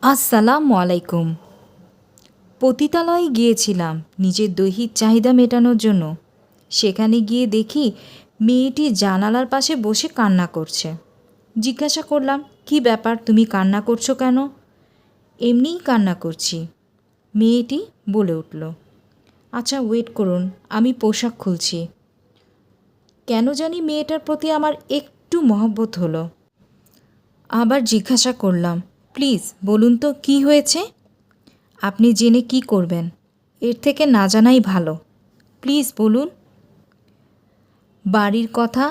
আসসালামু আলাইকুম। পতিতালয়ে গিয়েছিলাম নিজের দৈহিক চাহিদা মেটানোর জন্য। সেখানে গিয়ে দেখি মেয়েটি জানালার পাশে বসে কান্না করছে। জিজ্ঞাসা করলাম, কী ব্যাপার, তুমি কান্না করছো কেন? এমনিই কান্না করছি, মেয়েটি বলে উঠল। আচ্ছা ওয়েট করুন, আমি পোশাক খুলছি। কেন জানি মেয়েটার প্রতি আমার একটু মহব্বত হলো। আবার জিজ্ঞাসা করলাম, প্লিজ বলুন তো কী হয়েছে? আপনি জেনে কি করবেন? এর থেকে না জানাই ভালো। প্লিজ বলুন। বাড়ির কথা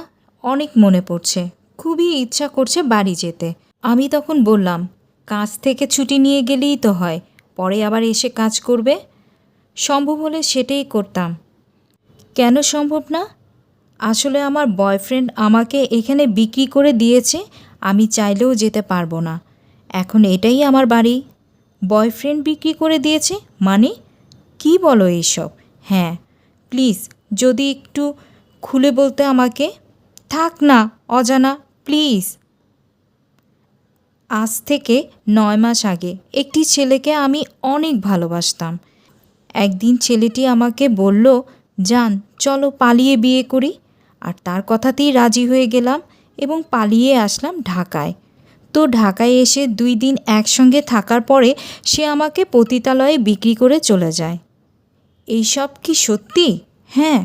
অনেক মনে পড়ছে, খুবই ইচ্ছা করছে বাড়ি যেতে। আমি তখন বললাম, কাজ থেকে ছুটি নিয়ে গেলেই তো হয়, পরে আবার এসে কাজ করবে। সম্ভব হলে সেটাই করতাম। কেন সম্ভব না? আসলে আমার বয়ফ্রেন্ড আমাকে এখানে বিক্রি করে দিয়েছে, আমি চাইলেও যেতে পারবো না। এখন এটাই আমার বাড়ি। বয়ফ্রেন্ড বিক্রি করে দিয়েছে মানে? কি বলো এইসব? হ্যাঁ, প্লিজ যদি একটু খুলে বলতে আমাকে। থাক না, অজানা, প্লিজ। আজ থেকে 9 মাস আগে একটি ছেলেকে আমি অনেক ভালোবাসতাম। একদিন ছেলেটি আমাকে বলল, যান চলো পালিয়ে বিয়ে করি। আর তার কথাতেই রাজি হয়ে গেলাম এবং পালিয়ে আসলাম ঢাকায়। তো ঢাকায় এসে 2 দিন একসঙ্গে থাকার পরে সে আমাকে পতিতালয়ে বিক্রি করে চলে যায়। এইসব কি সত্যি? হ্যাঁ।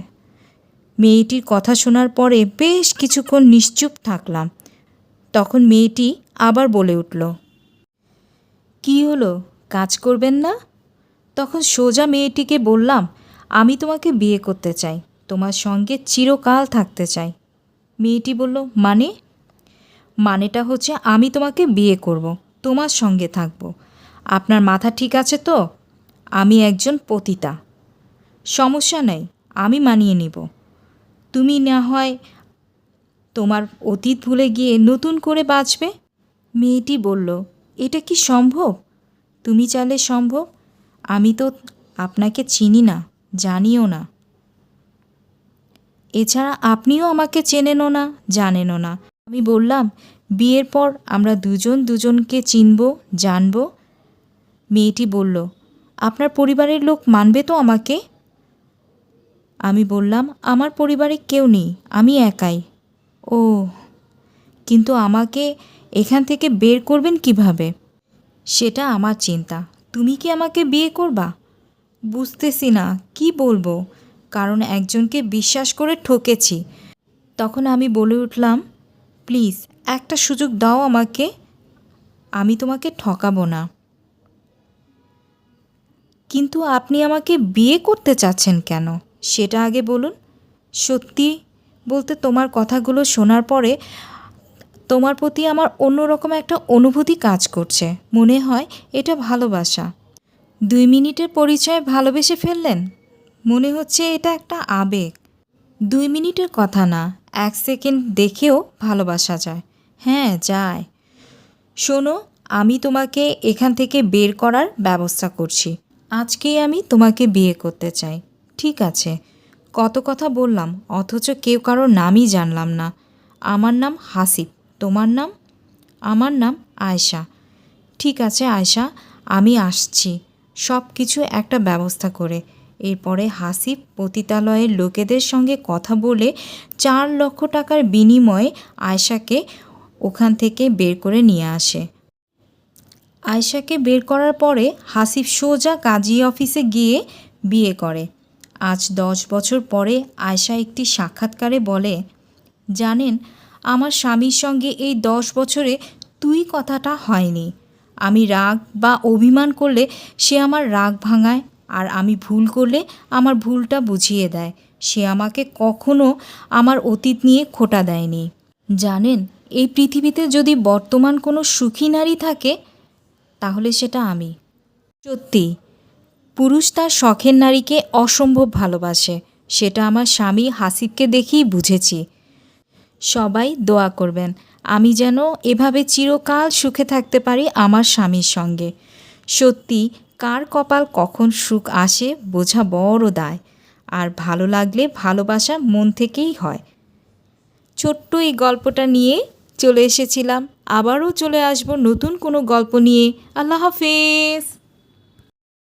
মেয়েটির কথা শোনার পরে বেশ কিছুক্ষণ নিশ্চুপ থাকলাম। তখন মেয়েটি আবার বলে উঠল, কী হলো, কাজ করবেন না? তখন সোজা মেয়েটিকে বললাম, আমি তোমাকে বিয়ে করতে চাই, তোমার সঙ্গে চিরকাল থাকতে চাই। মেয়েটি বলল, মানে? মানেটা হচ্ছে আমি তোমাকে বিয়ে করব, তোমার সঙ্গে থাকব। আপনার মাথা ঠিক আছে তো? আমি একজন পতিতা। সমস্যা নেই, আমি মানিয়ে নিব। তুমি না হয় তোমার অতীত ভুলে গিয়ে নতুন করে বাঁচবে। মেয়েটি বলল, এটা কি সম্ভব? তুমি চাইলে সম্ভব। আমি তো আপনাকে চিনি না, জানিও না। এছাড়া আপনিও আমাকে চেনেনও না, জানেনও না। আমি বললাম, বিয়ের পর আমরা দুজন দুজনকে চিনব, জানব। মেয়েটি বলল, আপনার পরিবারের লোক মানবে তো আমাকে? আমি বললাম, আমার পরিবারে কেউ নেই, আমি একাই। ও, কিন্তু আমাকে এখান থেকে বের করবেন কিভাবে? সেটা আমার চিন্তা। তুমি কি আমাকে বিয়ে করবা? বুঝতেছি না কি বলবো, কারণ একজনকে বিশ্বাস করে ঠকেছি। তখন আমি বলে উঠলাম, প্লিজ একটা সুযোগ দাও আমাকে, আমি তোমাকে ঠকাবো না। কিন্তু আপনি আমাকে বিয়ে করতে চাচ্ছেন কেন, সেটা আগে বলুন। সত্যি বলতে তোমার কথাগুলো শোনার পরে তোমার প্রতি আমার অন্যরকম একটা অনুভূতি কাজ করছে। মনে হয় এটা ভালোবাসা। 2 মিনিটের পরিচয়ে ভালোবেসে ফেললেন? মনে হচ্ছে এটা একটা আবেগ। 2 মিনিটের কথা না, 1 সেকেন্ড দেখেও ভালোবাসা যায়। হ্যাঁ যায়। শোনো, আমি তোমাকে এখান থেকে বের করার ব্যবস্থা করছি। আজকেই আমি তোমাকে বিয়ে করতে চাই। ঠিক আছে, কত কথা বললাম অথচ কেউ কারোর নামই জানলাম না। আমার নাম হাসিব, তোমার নাম? আমার নাম আয়শা। ঠিক আছে আয়শা, আমি আসছি সব কিছু একটা ব্যবস্থা করে। এরপরে হাসিব পতিতালয়ের লোকেদের সঙ্গে কথা বলে 4 লক্ষ টাকার বিনিময়ে আয়শাকে ওখান থেকে বের করে নিয়ে আসে। আয়শাকে বের করার পরে হাসিব সোজা কাজী অফিসে গিয়ে বিয়ে করে। আজ 10 বছর পরে আয়শা একটি সাক্ষাৎকারে বলে, জানেন, আমার স্বামীর সঙ্গে এই 10 বছরে তুই কথাটা হয়নি। আমি রাগ বা অভিমান করলে সে আমার রাগ ভাঙায়, আর আমি ভুল করলে আমার ভুলটা বুঝিয়ে দেয়। সে আমাকে কখনো আমার অতীত নিয়ে খোঁটা দেয়নি। জানেন, এই পৃথিবীতে যদি বর্তমান কোনো সুখী নারী থাকে তাহলে সেটা আমি। সত্যি, পুরুষ তার শখের নারীকে অসম্ভব ভালোবাসে, সেটা আমার স্বামী হাসিবকে দেখেই বুঝেছি। সবাই দোয়া করবেন আমি যেন এভাবে চিরকাল সুখে থাকতে পারি আমার স্বামীর সঙ্গে। সত্যি, কার কপাল কখন সুখ আসে বোঝা বড় দায়। আর ভালো লাগলে ভালোবাসা মন থেকেই হয়। ছোট্ট এই গল্পটা নিয়ে চলে এসেছিলাম। আবারও চলে আসব নতুন কোনো গল্প নিয়ে। আল্লাহ হাফেজ।